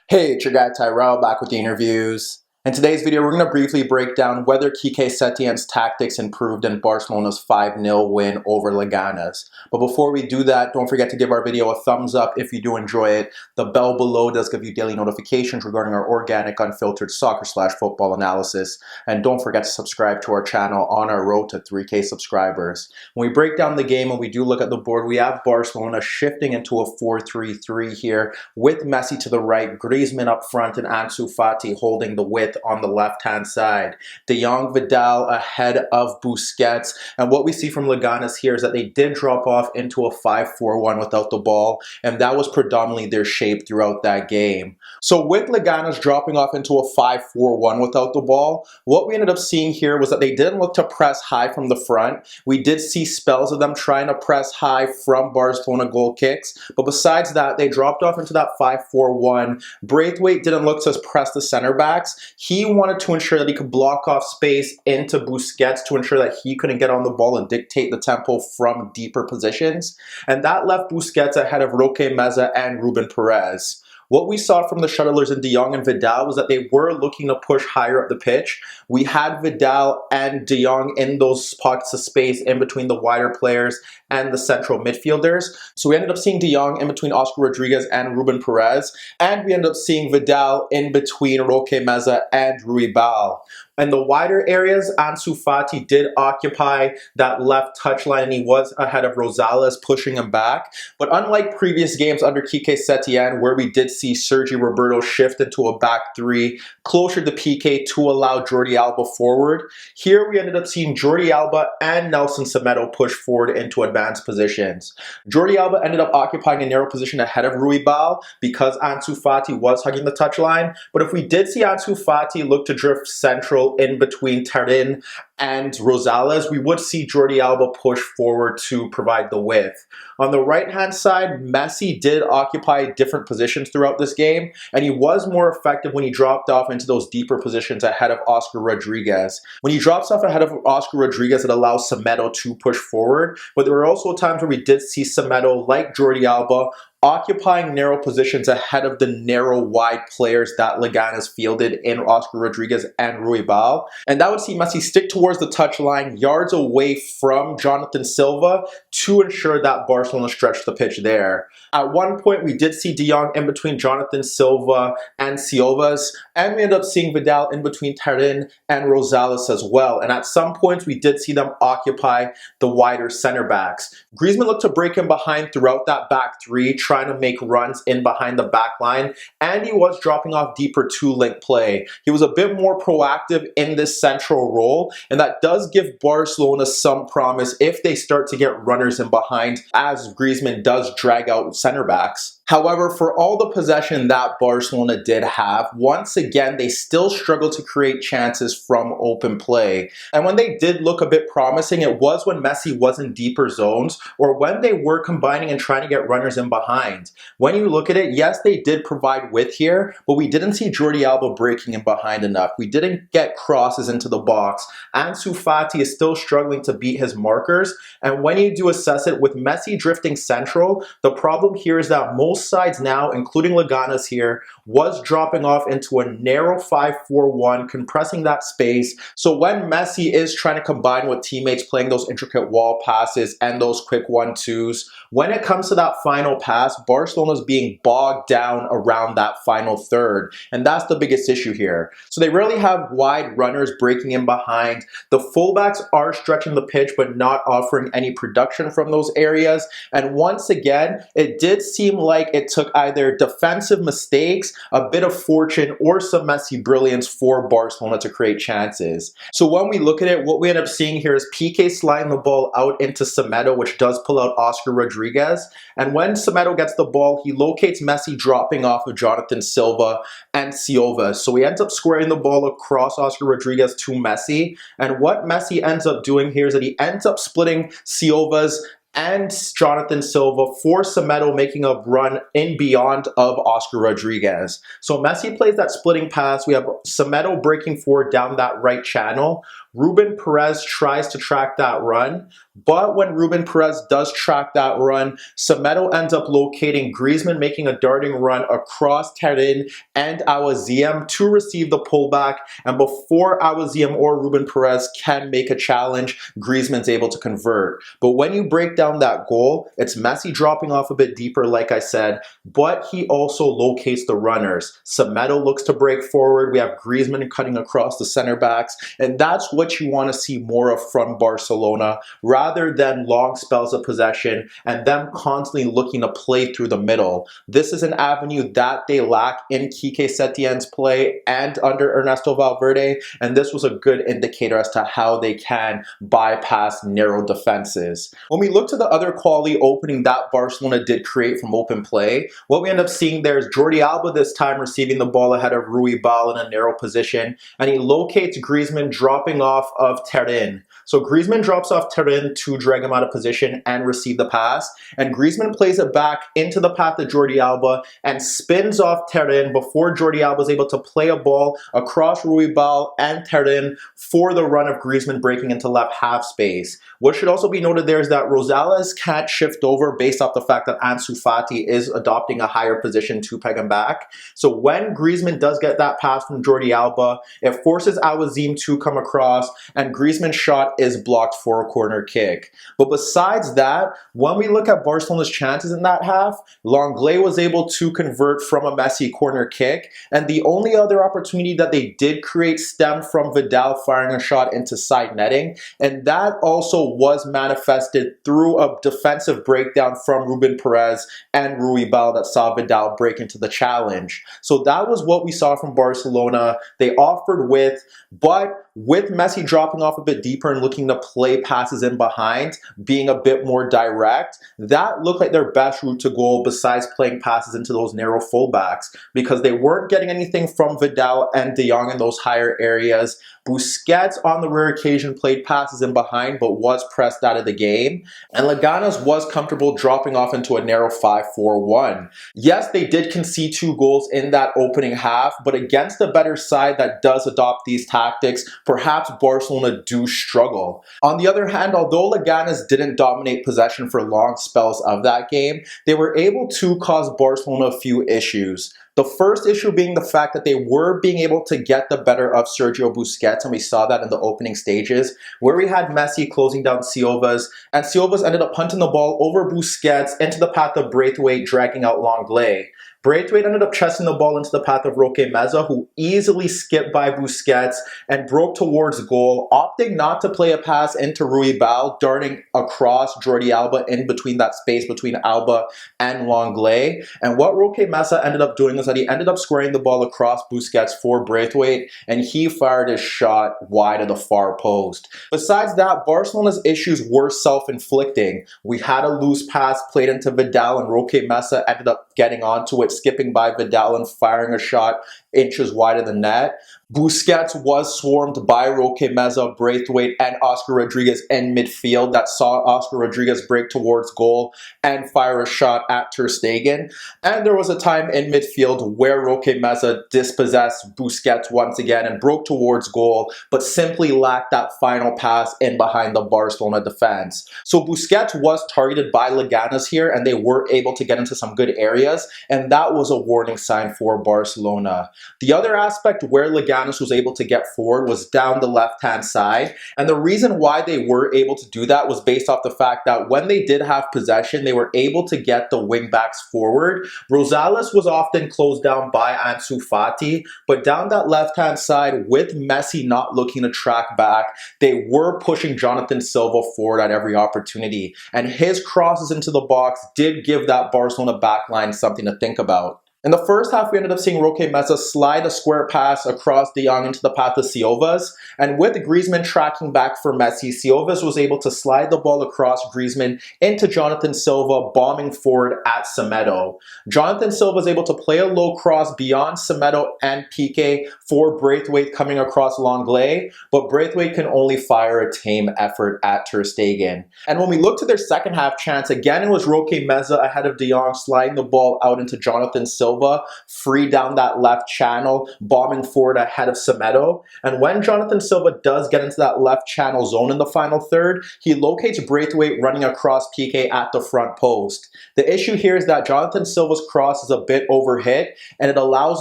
Hey, it's your guy Tyrrell back with the InnerViews. In today's video, we're going to briefly break down whether Quique Setien's tactics improved in Barcelona's 5-0 win over Leganes. But before we do that, don't forget to give our video a thumbs up if you do enjoy it. The bell below does give you daily notifications regarding our organic, unfiltered soccer/football analysis. And don't forget to subscribe to our channel on our road to 3K subscribers. When we break down the game and we do look at the board, we have Barcelona shifting into a 4-3-3 here with Messi to the right, Griezmann up front, and Ansu Fati holding the width on the left-hand side. Jong, Vidal ahead of Busquets. And what we see from Leganes here is that they did drop off into a 5-4-1 without the ball, and that was predominantly their shape throughout that game. So with Leganes dropping off into a 5-4-1 without the ball, what we ended up seeing here was that they didn't look to press high from the front. We did see spells of them trying to press high from Barcelona goal kicks, but besides that, they dropped off into that 5-4-1. Braithwaite didn't look to press the center backs. He wanted to ensure that he could block off space into Busquets to ensure that he couldn't get on the ball and dictate the tempo from deeper positions. And that left Busquets ahead of Roque Meza and Ruben Perez. What we saw from the shuttlers in Jong and Vidal was that they were looking to push higher up the pitch. We had Vidal and Jong in those pockets of space in between the wider players and the central midfielders. So we ended up seeing Jong in between Oscar Rodriguez and Ruben Perez, and we ended up seeing Vidal in between Roque Meza and Ruibal. In the wider areas, Ansu Fati did occupy that left touchline, and he was ahead of Rosales, pushing him back. But unlike previous games under Quique Setien, where we did see Sergio Roberto shift into a back three, closer to Piqué to allow Jordi Alba forward, here we ended up seeing Jordi Alba and Nelson Semedo push forward into advanced positions. Jordi Alba ended up occupying a narrow position ahead of Ruibal because Ansu Fati was hugging the touchline. But if we did see Ansu Fati look to drift central in between Tyrrell and Rosales, we would see Jordi Alba push forward to provide the width. On the right-hand side, Messi did occupy different positions throughout this game, and he was more effective when he dropped off into those deeper positions ahead of Oscar Rodriguez. When he drops off ahead of Oscar Rodriguez, it allows Semedo to push forward, but there were also times where we did see Semedo, like Jordi Alba, occupying narrow positions ahead of the narrow, wide players that Leganes fielded in Oscar Rodriguez and Ruibal. And that would see Messi stick towards the touchline, yards away from Jonathan Silva, to ensure that Barcelona stretched the pitch there. At one point, we did see De Jong in between Jonathan Silva and Siovas, and we ended up seeing Vidal in between Tyrrell and Rosales as well. And at some points, we did see them occupy the wider center backs. Griezmann looked to break in behind throughout that back three, trying to make runs in behind the back line, and he was dropping off deeper to link play. He was a bit more proactive in this central role, and that does give Barcelona some promise if they start to get runners in behind, as Griezmann does drag out center backs. However, for all the possession that Barcelona did have, once again, they still struggled to create chances from open play. And when they did look a bit promising, it was when Messi was in deeper zones or when they were combining and trying to get runners in behind. When you look at it, yes, they did provide width here, but we didn't see Jordi Alba breaking in behind enough. We didn't get crosses into the box. Ansu Fati is still struggling to beat his markers. And when you do assess it, with Messi drifting central, the problem here is that most sides now, including Leganes here, was dropping off into a narrow 5-4-1, compressing that space. So when Messi is trying to combine with teammates playing those intricate wall passes and those quick 1-2s, when it comes to that final pass, Barcelona's being bogged down around that final third. And that's the biggest issue here. So they rarely have wide runners breaking in behind. The fullbacks are stretching the pitch, but not offering any production from those areas. And once again, it did seem like it took either defensive mistakes, a bit of fortune, or some Messi brilliance for Barcelona to create chances. So when we look at it, what we end up seeing here is Piqué sliding the ball out into Semedo, which does pull out Oscar Rodriguez. And when Semedo gets the ball, he locates Messi dropping off of Jonathan Silva and Siovas. So he ends up squaring the ball across Oscar Rodriguez to Messi. And what Messi ends up doing here is that he ends up splitting Siovas and Jonathan Silva for Semedo, making a run in beyond of Oscar Rodriguez. So Messi plays that splitting pass. We have Semedo breaking forward down that right channel. Ruben Perez tries to track that run, but when Ruben Perez does track that run, Semedo ends up locating Griezmann, making a darting run across Tyrrell and Awaziem to receive the pullback, and before Awaziem or Ruben Perez can make a challenge, Griezmann's able to convert. But when you break down that goal, it's Messi dropping off a bit deeper, like I said, but he also locates the runners. Semedo looks to break forward. We have Griezmann cutting across the center backs, and that's what you want to see more of from Barcelona, rather than long spells of possession and them constantly looking to play through the middle. This is an avenue that they lack in Quique Setien's play and under Ernesto Valverde, and this was a good indicator as to how they can bypass narrow defenses. When we look to the other quality opening that Barcelona did create from open play, what we end up seeing there is Jordi Alba this time receiving the ball ahead of Vidal in a narrow position, and he locates Griezmann dropping off of Tyrrell. So Griezmann drops off Tyrrell to drag him out of position and receive the pass, and Griezmann plays it back into the path of Jordi Alba and spins off Tyrrell before Jordi Alba is able to play a ball across Vidal and Tyrrell for the run of Griezmann breaking into left half space. What should also be noted there is that Rosales can't shift over based off the fact that Ansu Fati is adopting a higher position to peg him back. So when Griezmann does get that pass from Jordi Alba, it forces Awaziem to come across, and Griezmann's shot is blocked for a corner kick. But besides that, when we look at Barcelona's chances in that half, Lenglet was able to convert from a Messi corner kick, and the only other opportunity that they did create stemmed from Vidal firing a shot into side netting, and that also was manifested through a defensive breakdown from Ruben Perez and Vidal that saw Vidal break into the challenge. So that was what we saw from Barcelona. They offered width, but with Messi dropping off a bit deeper and looking to play passes in behind, being a bit more direct, that looked like their best route to goal besides playing passes into those narrow fullbacks, because they weren't getting anything from Vidal and De Jong in those higher areas. Busquets on the rare occasion played passes in behind but was pressed out of the game, and Leganes was comfortable dropping off into a narrow 5-4-1. Yes, they did concede 2 goals in that opening half, but against a better side that does adopt these tactics, perhaps Barcelona do struggle. On the other hand, although Leganes didn't dominate possession for long spells of that game, they were able to cause Barcelona a few issues. The first issue being the fact that they were being able to get the better of Sergio Busquets, and we saw that in the opening stages, where we had Messi closing down Silva's, and Silva's ended up punting the ball over Busquets into the path of Braithwaite, dragging out Lenglet. Braithwaite ended up chesting the ball into the path of Roque Meza, who easily skipped by Busquets and broke towards goal, opting not to play a pass into Vidal, darting across Jordi Alba in between that space between Alba and Lenglet. And what Roque Meza ended up doing is that he ended up squaring the ball across Busquets for Braithwaite, and he fired his shot wide of the far post. Besides that, Barcelona's issues were self-inflicting. We had a loose pass played into Vidal, and Roque Meza ended up getting onto it, skipping by Vidal and firing a shot inches wide of the net. Busquets was swarmed by Roque Meza, Braithwaite, and Oscar Rodriguez in midfield that saw Oscar Rodriguez break towards goal and fire a shot at Ter Stegen. And there was a time in midfield where Roque Meza dispossessed Busquets once again and broke towards goal, but simply lacked that final pass in behind the Barcelona defense. So Busquets was targeted by Leganes here, and they were able to get into some good areas, and that was a warning sign for Barcelona. The other aspect where Leganes was able to get forward was down the left-hand side, and the reason why they were able to do that was based off the fact that when they did have possession, they were able to get the wing-backs forward. Rosales was often closed down by Ansu Fati, but down that left-hand side, with Messi not looking to track back, they were pushing Jonathan Silva forward at every opportunity, and his crosses into the box did give that Barcelona backline something to think about. In the first half, we ended up seeing Roque Meza slide a square pass across De Jong into the path of Silva's, and with Griezmann tracking back for Messi, Silva's was able to slide the ball across Griezmann into Jonathan Silva, bombing forward at Semedo. Jonathan Silva was able to play a low cross beyond Semedo and Piqué for Braithwaite coming across Lenglet, but Braithwaite can only fire a tame effort at Ter Stegen. And when we look to their second half chance, again it was Roque Meza ahead of De Jong sliding the ball out into Jonathan Silva, Silva free down that left channel, bombing forward ahead of Semedo. And when Jonathan Silva does get into that left channel zone in the final third, he locates Braithwaite running across Quique at the front post. The issue here is that Jonathan Silva's cross is a bit overhit, and it allows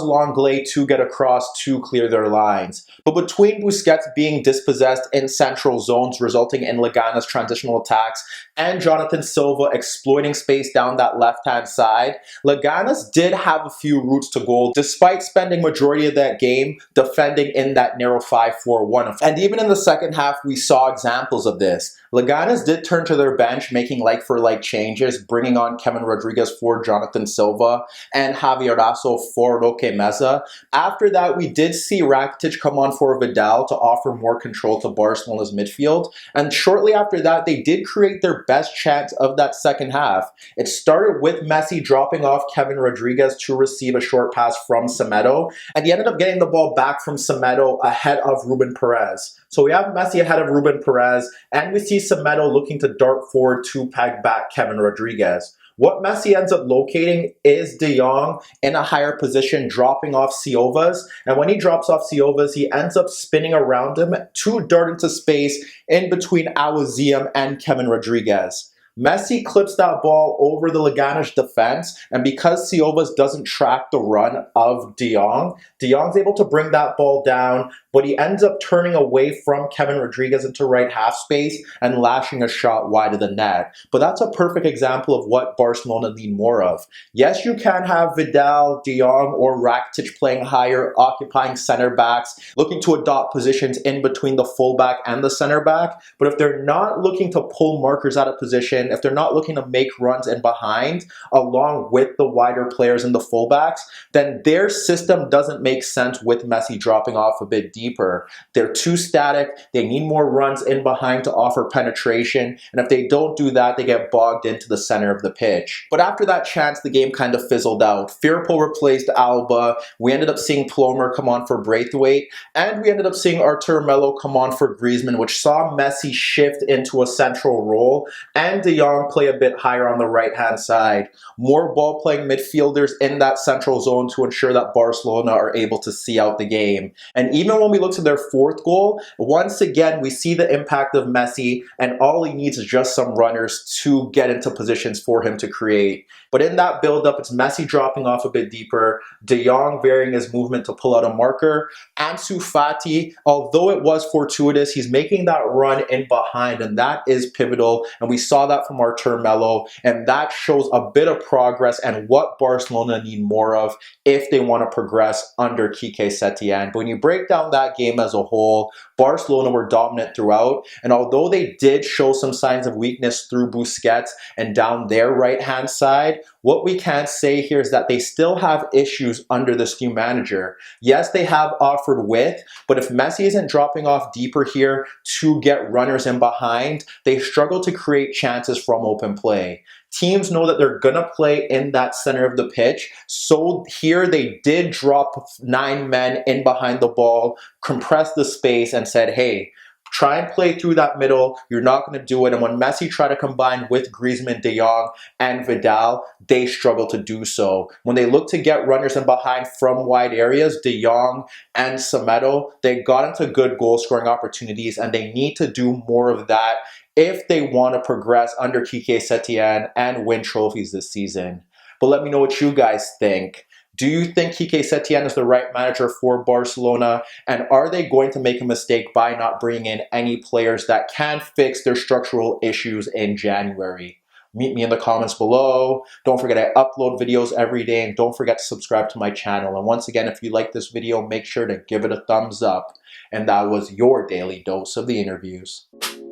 Lenglet to get across to clear their lines. But between Busquets being dispossessed in central zones, resulting in Leganes' transitional attacks, and Jonathan Silva exploiting space down that left-hand side, Leganes did have a few routes to goal, despite spending majority of that game defending in that narrow 5-4-1. And even in the second half, we saw examples of this. Leganes did turn to their bench, making like-for-like changes, bringing on Kevin Rodriguez for Jonathan Silva and Javier Raso for Roque Meza. After that, we did see Rakitic come on for Vidal to offer more control to Barcelona's midfield. And shortly after that, they did create their best chance of that second half. It started with Messi dropping off Kevin Rodriguez to receive a short pass from Semedo, and he ended up getting the ball back from Semedo ahead of Ruben Perez. So we have Messi ahead of Ruben Perez, and we see Semedo looking to dart forward to peg back Kevin Rodriguez. What Messi ends up locating is De Jong in a higher position, dropping off Silvas. And when he drops off Silvas, he ends up spinning around him to dart into space in between Awaziem and Kevin Rodriguez. Messi clips that ball over the Leganes defense, and because Silvas doesn't track the run of De Jong's able to bring that ball down, but he ends up turning away from Kevin Rodriguez into right half space and lashing a shot wide of the net. But that's a perfect example of what Barcelona need more of. Yes, you can have Vidal, De Jong, or Rakitic playing higher, occupying center backs, looking to adopt positions in between the fullback and the center back, but if they're not looking to pull markers out of position, if they're not looking to make runs in behind along with the wider players and the fullbacks, then their system doesn't make sense with Messi dropping off a bit deeper. They're too static. They need more runs in behind to offer penetration. And if they don't do that, they get bogged into the center of the pitch. But after that chance, the game kind of fizzled out. Firpo replaced Alba. We ended up seeing Plomer come on for Braithwaite. And we ended up seeing Arthur Melo come on for Griezmann, which saw Messi shift into a central role and De Jong play a bit higher on the right-hand side. More ball-playing midfielders in that central zone to ensure that Barcelona are able to see out the game. And even when we look to their fourth goal, once again, we see the impact of Messi, and all he needs is just some runners to get into positions for him to create. But in that build-up, it's Messi dropping off a bit deeper, De Jong varying his movement to pull out a marker. Ansu Fati, although it was fortuitous, he's making that run in behind, and that is pivotal. And we saw that from Arthur Melo, and that shows a bit of progress and what Barcelona need more of if they want to progress under Quique Setien. But when you break down that game as a whole, Barcelona were dominant throughout, and although they did show some signs of weakness through Busquets and down their right-hand side, what we can say here is that they still have issues under this new manager. Yes, they have offered width, but if Messi isn't dropping off deeper here to get runners in behind, they struggle to create chances from open play. Teams know that they're going to play in that center of the pitch, so here they did drop 9 men in behind the ball, compress the space, and said, hey, try and play through that middle. You're not going to do it. And when Messi tried to combine with Griezmann, De Jong, and Vidal, they struggle to do so. When they look to get runners in behind from wide areas, De Jong and Semedo, they got into good goal-scoring opportunities, and they need to do more of that if they want to progress under Quique Setien and win trophies this season. But let me know what you guys think. Do you think Quique Setien is the right manager for Barcelona? And are they going to make a mistake by not bringing in any players that can fix their structural issues in January? Meet me in the comments below. Don't forget I upload videos every day, and don't forget to subscribe to my channel. And once again, if you like this video, make sure to give it a thumbs up. And that was your daily dose of the InnerViews.